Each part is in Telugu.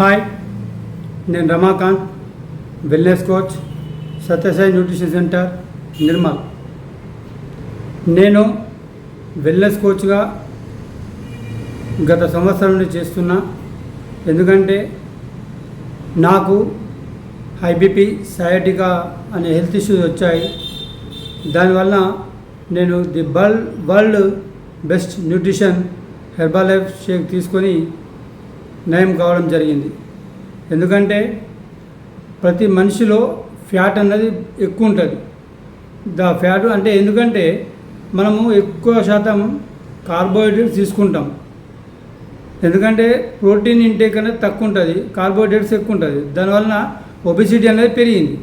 హాయ్, నేను Ramakant, wellness coach, Satyasai nutrition centre, Nirmal. నేను వెల్నెస్ కోచ్గా గత సంవత్సరం నుండి చేస్తున్నా. ఎందుకంటే నాకు హై బీపీ, సయాటికా అనే హెల్త్ ఇష్యూస్ వచ్చాయి. దానివల్ల నేను the world best nutrition Herbalife shake తీసుకొని నయం కావడం జరిగింది. ఎందుకంటే ప్రతి మనిషిలో ఫ్యాట్ అన్నది ఎక్కువ ఉంటుంది. ఫ్యాట్ అంటే ఎందుకంటే మనము ఎక్కువ శాతం కార్బోహైడ్రేట్స్ తీసుకుంటాం. ఎందుకంటే ప్రోటీన్ ఇంటేక్ అనేది తక్కువ ఉంటుంది, కార్బోహైడ్రేట్స్ ఎక్కువ ఉంటుంది. దానివలన ఒబిసిటీ అనేది పెరిగింది.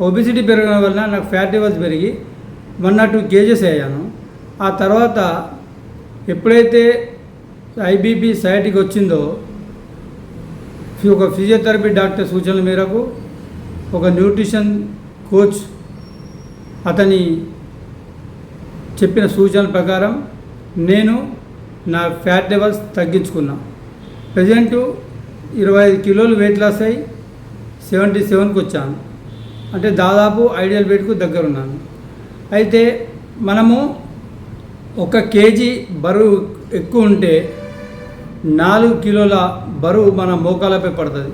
ఒబిసిటీ పెరగడం వలన నాకు ఫ్యాట్ లెవెల్స్ పెరిగి 1 or 2 kgs అయ్యాను. ఆ తర్వాత ఎప్పుడైతే ఐబీపీ సయాటిక్ వచ్చిందో ఒక ఫిజియోథెరపీ డాక్టర్ సూచనల మేరకు ఒక న్యూట్రిషన్ కోచ్ అతని చెప్పిన సూచనల ప్రకారం నేను నా ఫ్యాట్ లెవెల్స్ తగ్గించుకున్నా. ప్రజెంట్ 25 కిలోలు వెయిట్ లాస్ అయ్యి 77కి వచ్చాను. అంటే దాదాపు ఐడియల్ వెయిట్కు దగ్గర ఉన్నాను. అయితే మనము 1 kg బరువు ఎక్కువ ఉంటే 4 కిలోల బరువు మన మోకాలపై పడుతుంది.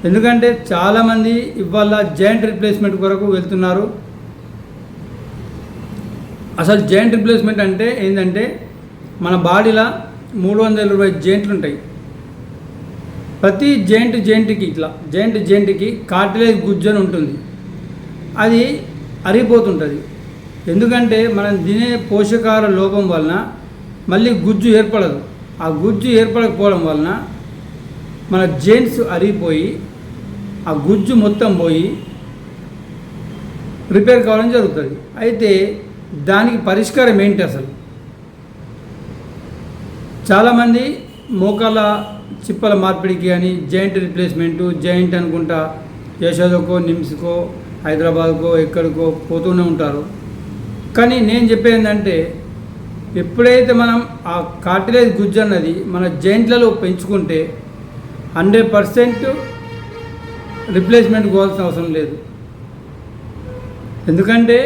ఎందుకంటే చాలామంది ఇవాళ జాయింట్ రిప్లేస్మెంట్ కొరకు వెళ్తున్నారు. అసలు జాయింట్ రిప్లేస్మెంట్ అంటే ఏంటంటే మన బాడీలో 320 జాయింట్లు ఉంటాయి. ప్రతి జాయింట్కి జాయింట్కి కార్టిలేజ్ గుజ్జు అని ఉంటుంది. అది అరిగిపోతుంటుంది. ఎందుకంటే మనం తినే పోషకాహార లోపం వలన మళ్ళీ గుజ్జు ఏర్పడదు. ఆ గుజ్జు ఏర్పడకపోవడం వలన మన జాయింట్స్ అరిగిపోయి ఆ గుజ్జు మొత్తం పోయి రిపేర్ కావడం జరుగుతుంది. అయితే దానికి పరిష్కారం ఏంటి? అసలు చాలామంది మోకాల చిప్పల మార్పిడికి అని జాయింట్ రిప్లేస్మెంటు, జాయింట్ అనుకుంటా యశోదకో, నిమ్స్కో, హైదరాబాద్కో ఎక్కడికో పోతూనే ఉంటారు. కానీ నేను చెప్పేది ఏంటంటే ఎప్పుడైతే మనం ఆ కార్టిలేజ్ గుజ్జు అన్నది మన జాయింట్లలో పెంచుకుంటే 100% రిప్లేస్మెంట్ పోవాల్సిన అవసరం లేదు. ఎందుకంటే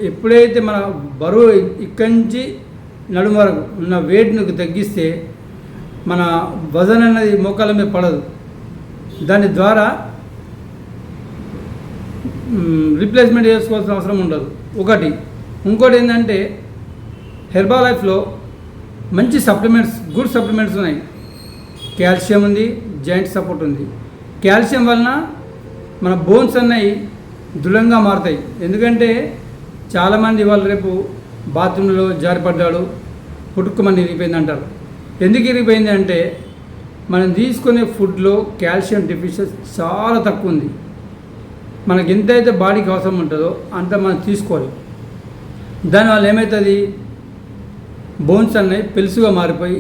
ఎప్పుడైతే మన బరువు ఇక్కడి నుంచి నడుము వరకు ఉన్న వెయిట్ను తగ్గిస్తే మన వజన్ అన్నది మోకాల మీద పడదు. దాని ద్వారా రిప్లేస్మెంట్ చేసుకోవాల్సిన అవసరం ఉండదు. ఒకటి. ఇంకోటి ఏంటంటే హెర్బల్ లైఫ్లో మంచి సప్లిమెంట్స్, గుడ్ సప్లిమెంట్స్ ఉన్నాయి. కాల్షియం ఉంది, జాయింట్ సపోర్ట్ ఉంది. కాల్షియం వలన మన బోన్స్ అన్నవి దృఢంగా మారుతాయి. ఎందుకంటే చాలామంది ఇవాళ రేపు బాత్రూంలో జారిపడ్డాడు, పుట్టుకోమని ఇరిగిపోయింది అంటారు. ఎందుకు ఇరిగిపోయింది అంటే మనం తీసుకునే ఫుడ్లో కాల్షియం డెఫిషియన్సీ చాలా తక్కువ ఉంది. మనకి ఎంతైతే బాడీకి అవసరం ఉంటుందో అంత మనం తీసుకోవాలి. దానివల్ల ఏమవుతుంది, బోన్స్ అన్నవి పెలుసుగా మారిపోయి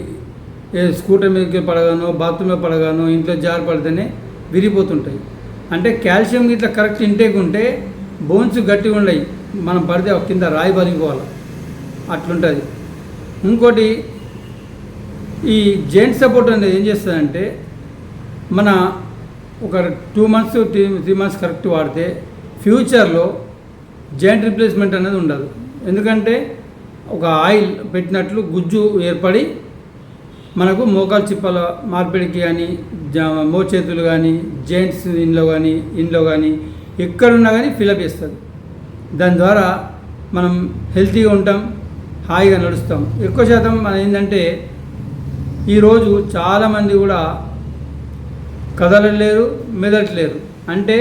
స్కూటర్ మీదకి పడగానో, బాత్రూమ్ మీద పడగానో, ఇంట్లో జారి పడితేనే విరిగిపోతుంటాయి. అంటే కాల్షియం ఇట్లా కరెక్ట్ ఇంటేక్ ఉంటే బోన్స్ గట్టిగా ఉండయి, మనం పడితే కింద రాయి బలిగిపోవాలి, అట్లుంటుంది. ఇంకోటి, ఈ జాయింట్ సపోర్ట్ అనేది ఏం చేస్తుందంటే మన ఒక 2 months 3 months కరెక్ట్ వాడితే ఫ్యూచర్లో జాయింట్ రిప్లేస్మెంట్ అనేది ఉండదు. ఎందుకంటే ఒక ఆయిల్ పెట్టినట్లు గుజ్జు ఏర్పడి మనకు మోకాలు చిప్పల మార్పిడికి కానీ, మోచేతులు కానీ, జాయింట్స్ ఇంట్లో కానీ ఎక్కడున్నా కానీ ఫిలప్ చేస్తుంది. దాని ద్వారా మనం హెల్తీగా ఉంటాం, హాయిగా నడుస్తాం. ఎక్కువ శాతం మనం ఏంటంటే ఈరోజు చాలామంది కూడా కదలలేరు, మెదలట్లేరు. అంటే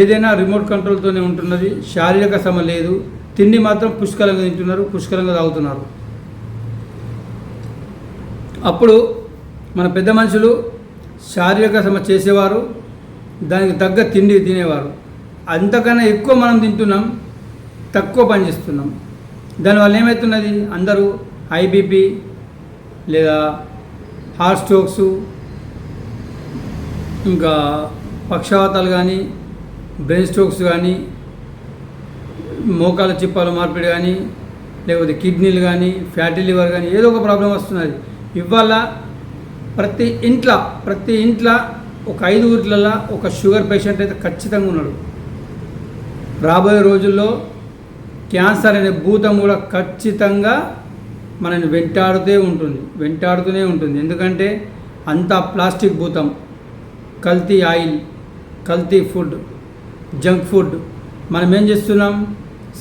ఏదైనా రిమోట్ కంట్రోల్తోనే ఉంటున్నది, శారీరక శ్రమ లేదు. తిండి మాత్రం పుష్కలంగా తింటున్నారు, పుష్కలంగా తాగుతున్నారు. అప్పుడు మన పెద్ద మనుషులు శారీరక శ్రమ చేసేవారు, దానికి తగ్గ తిండి తినేవారు. అంతకన్నా ఎక్కువ మనం తింటున్నాం, తక్కువ పని చేస్తున్నాం. దానివల్ల ఏమవుతున్నది, అందరూ హై బీపీ లేదా హార్ట్ స్ట్రోక్స్, ఇంకా పక్షవాతాలు కానీ, బ్రెయిన్ స్ట్రోక్స్ కానీ, మోకాల చిప్పాల మార్పిడి కానీ, లేకపోతే కిడ్నీలు కానీ, ఫ్యాటీ లివర్ కానీ ఏదో ఒక ప్రాబ్లం వస్తున్నది. ఇవాళ ప్రతి ఇంట్లో ఒక 5 ఒక షుగర్ పేషెంట్ అయితే ఖచ్చితంగా ఉన్నాడు. రాబోయే రోజుల్లో క్యాన్సర్ అనే భూతం కూడా ఖచ్చితంగా మనని వెంటాడుతూనే ఉంటుంది. ఎందుకంటే అంతా ప్లాస్టిక్ భూతం, కల్తీ ఆయిల్, కల్తీ ఫుడ్, జంక్ ఫుడ్. మనం ఏం చేస్తున్నాం?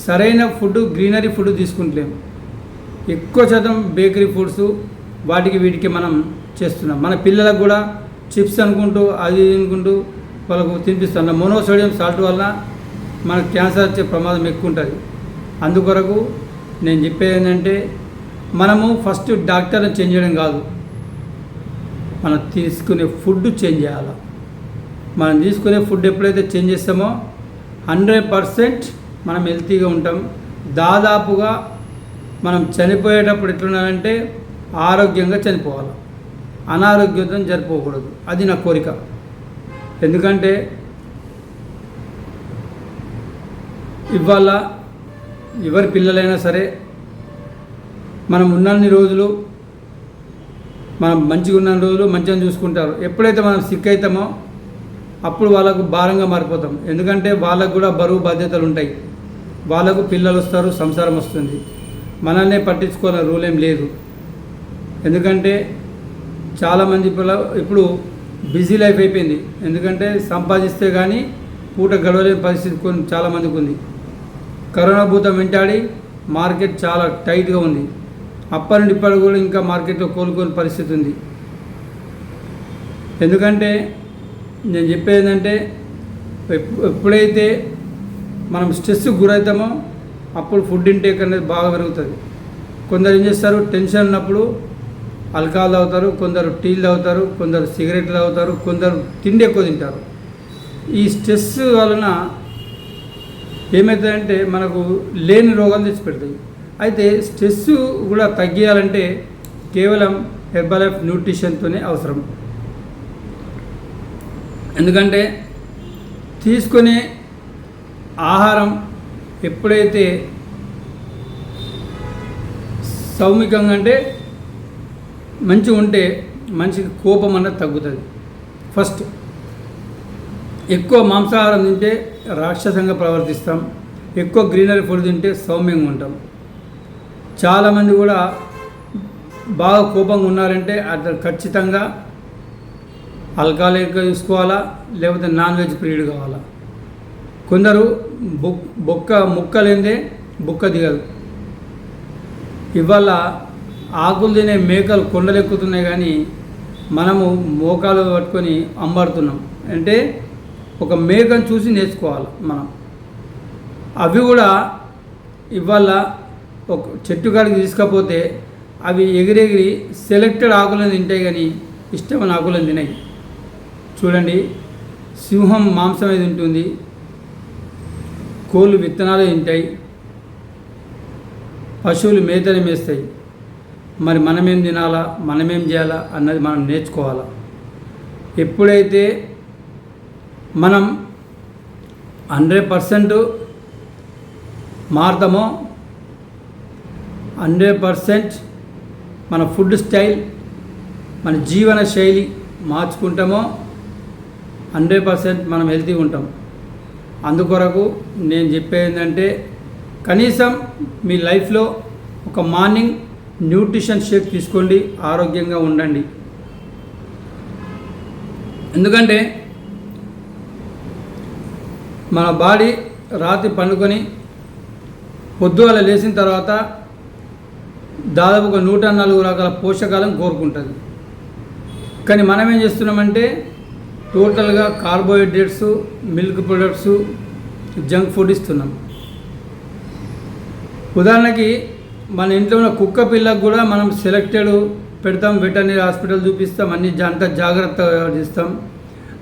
సరైన ఫుడ్, గ్రీనరీ ఫుడ్ తీసుకుంటలేము. ఎక్కువ శాతం బేకరీ ఫుడ్స్ వీటికి మనం చేస్తున్నాం. మన పిల్లలకు కూడా చిప్స్ అనుకుంటూ అది అనుకుంటూ వాళ్ళకు తినిపిస్తున్నాం. మోనోసోడియం సాల్ట్ వల్ల మనకు క్యాన్సర్ వచ్చే ప్రమాదం ఎక్కువ ఉంటుంది. అందుకొరకు నేను చెప్పేది ఏంటంటే, మనము ఫస్ట్ డాక్టర్ని చేంజ్ చేయడం కాదు, మనం తీసుకునే ఫుడ్ చేంజ్ చేయాలి. మనం తీసుకునే ఫుడ్ ఎప్పుడైతే చేంజ్ చేస్తామో 100% మనం హెల్తీగా ఉంటాం. దాదాపుగా మనం చనిపోయేటప్పుడు ఎట్లున్నారంటే ఆరోగ్యంగా చనిపోవాలి, అనారోగ్యంతో చనిపోకూడదు. అది నా కోరిక. ఎందుకంటే ఇవాళ ఎవరి పిల్లలైనా సరే మనం ఉన్నన్ని రోజులు, మనం మంచిగా ఉన్న రోజులు మంచిగా చూసుకుంటారు. ఎప్పుడైతే మనం సిక్ అవుతామో అప్పుడు వాళ్ళకు భారంగా మారిపోతాం. ఎందుకంటే వాళ్ళకు కూడా బరువు బాధ్యతలు ఉంటాయి. వాళ్ళకు పిల్లలు వస్తారు, సంసారం వస్తుంది. మనల్నే పట్టించుకోవాలని రూల్ ఏం లేదు. ఎందుకంటే చాలామంది ఇప్పుడు బిజీ లైఫ్ అయిపోయింది. ఎందుకంటే సంపాదిస్తే కానీ పూట గడవలేని పరిస్థితి చాలామందికి ఉంది. కరోనా భూతం వెంటాడి మార్కెట్ చాలా టైట్గా ఉంది. అప్పటి నుండి ఇప్పటి కూడా ఇంకా మార్కెట్లో కోలుకోని పరిస్థితి ఉంది. ఎందుకంటే నేను చెప్పేది ఏంటంటే, ఎప్పుడైతే మనం స్ట్రెస్కి గురవుతామో అప్పుడు ఫుడ్ ఇంటేక్ అనేది బాగా పెరుగుతుంది. కొందరు ఏం చేస్తారు, టెన్షన్ ఉన్నప్పుడు ఆల్కహాల్ తాగుతారు, కొందరు టీలు తాగుతారు, కొందరు సిగరెట్లు తాగుతారు, కొందరు తిండి ఎక్కువ తింటారు. ఈ స్ట్రెస్ వలన ఏమవుతుందంటే మనకు లేని రోగాలు తెచ్చిపెడతాయి. అయితే స్ట్రెస్ కూడా తగ్గియాలంటే కేవలం హెర్బలైఫ్ న్యూట్రిషన్తోనే అవసరం. ఎందుకంటే తీసుకునే ఆహారం ఎప్పుడైతే సౌమికంగా అంటే మంచిగా ఉంటే మనిషికి కోపం అన్నది తగ్గుతుంది. ఫస్ట్ ఎక్కువ మాంసాహారం తింటే రాక్షసంగా ప్రవర్తిస్తాం, ఎక్కువ గ్రీనరీ ఫుడ్ తింటే సౌమ్యంగా ఉంటాం. చాలామంది కూడా బాగా కోపంగా ఉన్నారంటే అది ఖచ్చితంగా ఆల్కహాల్ ఎక్కువ తీసుకోవాలా, లేకపోతే నాన్ వెజ్ పీరియడ్ కావాలా. కొందరు ముక్క లేదే బుక్క దిగదు. ఇవాళ ఆకులు తినే మేకలు కొండలెక్కుతున్నాయి, కానీ మనము మోకాలు పట్టుకొని అంబడుతున్నాం. అంటే ఒక మేకను చూసి నేర్చుకోవాలి మనం. అవి కూడా ఇవాళ ఒక చెట్టు కాడికి తీసుకపోతే అవి ఎగిరెగిరి సెలెక్టెడ్ ఆకులను తింటాయి, కానీ ఇష్టమైన ఆకులను తినాయి. చూడండి, సింహం మాంసమే తింటుంది, కోళ్ళు విత్తనాలు తింటాయి, పశువులు మేతని మేస్తాయి. మరి మనమేం తినాలా, మనమేం చేయాలా అన్నది మనం నేర్చుకోవాలా. ఎప్పుడైతే మనం 100% మారుతామో, 100% మన ఫుడ్ స్టైల్, మన జీవన శైలి మార్చుకుంటామో 100% మనం హెల్తీగా ఉంటాం. అందుకొరకు నేను చెప్పేది ఏంటంటే, కనీసం మీ లైఫ్లో ఒక మార్నింగ్ న్యూట్రిషన్ షేక్ తీసుకోండి, ఆరోగ్యంగా ఉండండి. ఎందుకంటే మన బాడీ రాత్రి పండుకొని పొద్దుగల లేచిన తర్వాత దాదాపుగా 104 రకాల పోషకాలను కోరుకుంటుంది. కానీ మనం ఏం చేస్తున్నామంటే టోటల్గా carbohydrates, milk products, junk food ఇస్తున్నాం. ఉదాహరణకి మన ఇంట్లో ఉన్న కుక్క పిల్లకు కూడా మనం సెలెక్టెడ్ పెడతాం, వెటర్నరీ హాస్పిటల్ చూపిస్తాం, అన్ని అంత జాగ్రత్త వహిస్తాం.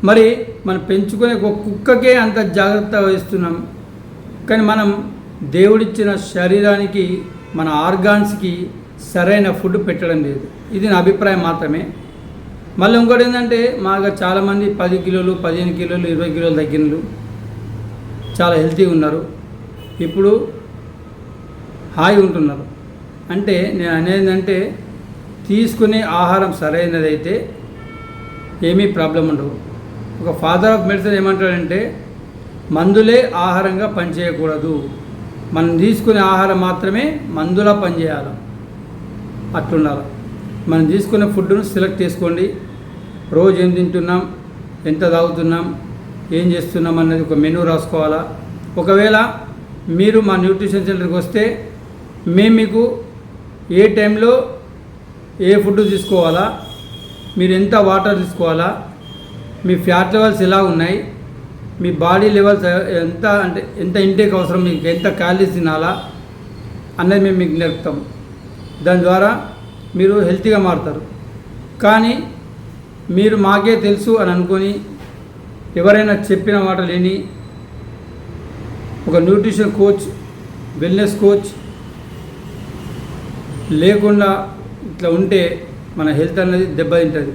మరి మనం పెంచుకునే ఒక కుక్కకే అంత జాగ్రత్త వహిస్తున్నాం, కానీ మనం దేవుడిచ్చిన శరీరానికి, మన ఆర్గాన్స్కి సరైన ఫుడ్ పెట్టడం లేదు. ఇది నా అభిప్రాయం మాత్రమే. మళ్ళీ ఇంకోటి ఏంటంటే, మాగా చాలామంది 10 కిలోలు, 15 కిలోలు, 20 కిలోలు తగ్గినలు చాలా హెల్తీగా ఉన్నారు, ఇప్పుడు హాయి ఉంటున్నారు. అంటే నేను అనేది అంటే, తీసుకునే ఆహారం సరైనదైతే ఏమీ ప్రాబ్లం ఉండవు. ఒక ఫాదర్ ఆఫ్ మెడిసిన్ ఏమంటాడంటే మందులే ఆహారంగా పనిచేయకూడదు, మనం తీసుకునే ఆహారం మాత్రమే మందులా పనిచేయాలి. అట్లుండాలి. మనం తీసుకునే ఫుడ్ను సెలెక్ట్ చేసుకోండి. రోజు ఏం తింటున్నాం, ఎంత తాగుతున్నాం, ఏం చేస్తున్నాం అన్నది ఒక మెనూ రాసుకోవాలా. ఒకవేళ మీరు మా న్యూట్రిషన్ సెంటర్కి వస్తే మేము మీకు ఏ టైంలో ఏ ఫుడ్ తీసుకోవాలా, మీరు ఎంత వాటర్ తీసుకోవాలా, మీ ఫ్యాట్ లెవెల్స్ ఎలా ఉన్నాయి, మీ బాడీ లెవెల్స్ ఎంత ఇంటేక్ అవసరం, మీకు ఎంత క్యాలరీస్ తినాలా అన్నది మేము మీకు నేర్పుతాం. దాని ద్వారా మీరు హెల్తీగా మారుతారు. కానీ మీరు మాకే తెలుసు అని అనుకొని ఎవరైనా చెప్పిన మాట లేని ఒక న్యూట్రిషన్ కోచ్, వెల్నెస్ కోచ్ లేకుండా ఇట్లా ఉంటే మన హెల్త్ అనేది దెబ్బతింటుంది.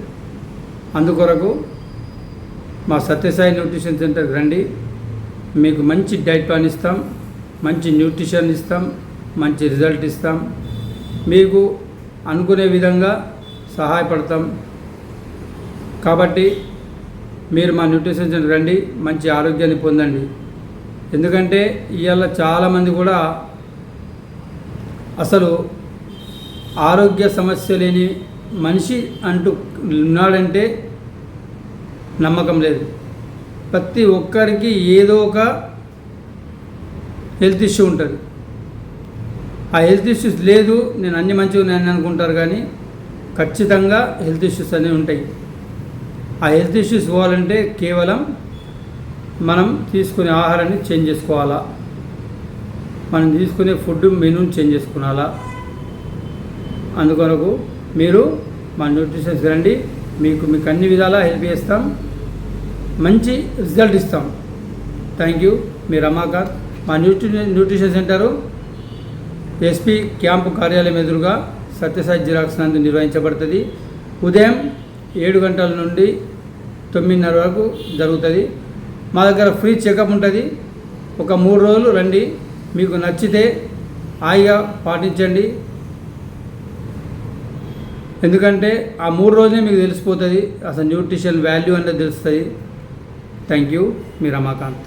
అందుకొరకు మా సత్యసాయి న్యూట్రిషన్ సెంటర్కి రండి. మీకు మంచి డైట్ ప్లాన్ ఇస్తాం, మంచి న్యూట్రిషన్ ఇస్తాం, మంచి రిజల్ట్ ఇస్తాం, మీకు అనుకునే విధంగా సహాయపడతాం. కాబట్టి మీరు మా న్యూట్రిషన్ సెంటర్ రండి, మంచి ఆరోగ్యాన్ని పొందండి. ఎందుకంటే ఇవాళ చాలామంది కూడా అసలు ఆరోగ్య సమస్య లేని మనిషి అంటూ ఉన్నాడంటే నమ్మకం లేదు. ప్రతి ఒక్కరికి ఏదో ఒక హెల్త్ ఇష్యూ ఉంటుంది. ఆ హెల్త్ ఇష్యూస్ లేదు, నేను అన్ని మంచిగా ఉన్నాయని అనుకుంటారు, కానీ ఖచ్చితంగా హెల్త్ ఇష్యూస్ అనేవి ఉంటాయి. ఆ హెల్త్ ఇష్యూస్ పోవాలంటే కేవలం మనం తీసుకునే ఆహారాన్ని చేంజ్ చేసుకోవాలా, మనం తీసుకునే ఫుడ్ మెనూని చేంజ్ చేసుకోవాలా. అందుకొరకు మీరు మా న్యూట్రిషన్స్ రండి, మీకు అన్ని విధాలా హెల్ప్ చేస్తాం, మంచి రిజల్ట్ ఇస్తాం. Thank you. మీ రమాకాంత్. మా న్యూట్రిషన్ సెంటరు ఎస్పీ క్యాంపు కార్యాలయం ఎదురుగా సత్యసాయి జిరాక్స్ నందు నిర్వహించబడుతుంది. ఉదయం 7 గంటల నుండి 9:30 వరకు జరుగుతుంది. మా దగ్గర ఫ్రీ చెకప్ ఉంటుంది. ఒక 3 రోజులు రండి, మీకు నచ్చితే హాయిగా పాటించండి. ఎందుకంటే ఆ 3 రోజులే మీకు తెలిసిపోతుంది, అసలు న్యూట్రిషన్ వాల్యూ అనేది తెలుస్తుంది. Thank you. మీ రమాకాంత్.